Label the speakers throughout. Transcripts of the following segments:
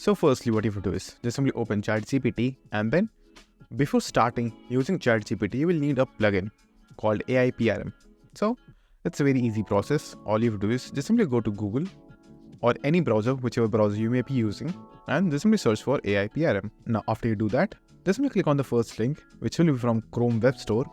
Speaker 1: So firstly, what you have to do is just simply open ChatGPT, and then before starting using ChatGPT, you will need a plugin called AIPRM. So it's a very easy process. All you have to do is just simply go to Google or any browser, whichever browser you may be using, and just simply search for AIPRM. Now, after you do that, just simply click on the first link, which will be from Chrome Web Store.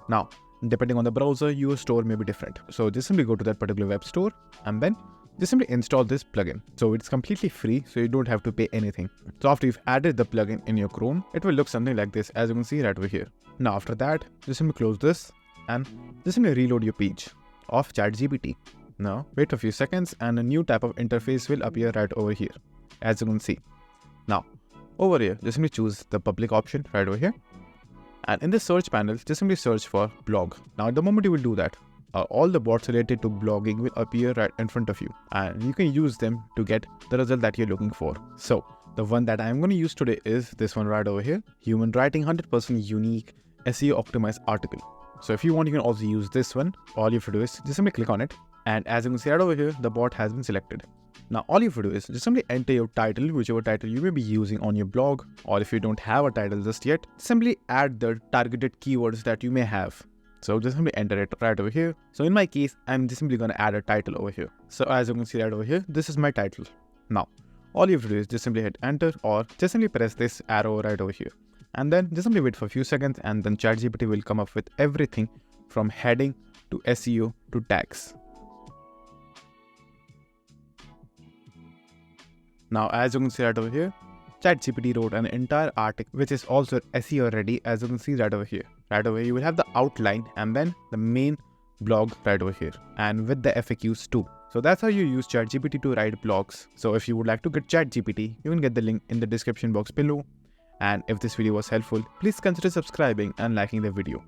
Speaker 1: Now, depending on the browser, your store may be different. So just simply go to that particular web store and then just simply install this plugin. So it's completely free, so you don't have to pay anything. So after you've added the plugin in your Chrome, it will look something like this, as you can see right over here. Now after that, just simply close this and just simply reload your page of ChatGPT. Now wait a few seconds and a new type of interface will appear right over here, as you can see. Now over here, just simply choose the public option right over here. And in the search panel, just simply search for blog. Now, at the moment you will do that, all the bots related to blogging will appear right in front of you, and you can use them to get the result that you're looking for. So the one that I'm going to use today is this one right over here, Human Writing 100% Unique SEO Optimized Article. So if you want, you can also use this one. All you have to do is just simply click on it. And as you can see right over here, the bot has been selected. Now all you have to do is just simply enter your title, whichever title you may be using on your blog, or if you don't have a title just yet, simply add the targeted keywords that you may have. So just simply enter it right over here. So in my case, I'm just simply going to add a title over here. So as you can see right over here, this is my title. Now all you have to do is just simply hit enter, or just simply press this arrow right over here. And then just simply wait for a few seconds, and then ChatGPT will come up with everything from heading to SEO to tags. Now, as you can see right over here, ChatGPT wrote an entire article which is also SEO ready, as you can see right over here. Right over here, you will have the outline and then the main blog right over here, and with the FAQs too. So that's how you use ChatGPT to write blogs. So if you would like to get ChatGPT, you can get the link in the description box below. And if this video was helpful, please consider subscribing and liking the video.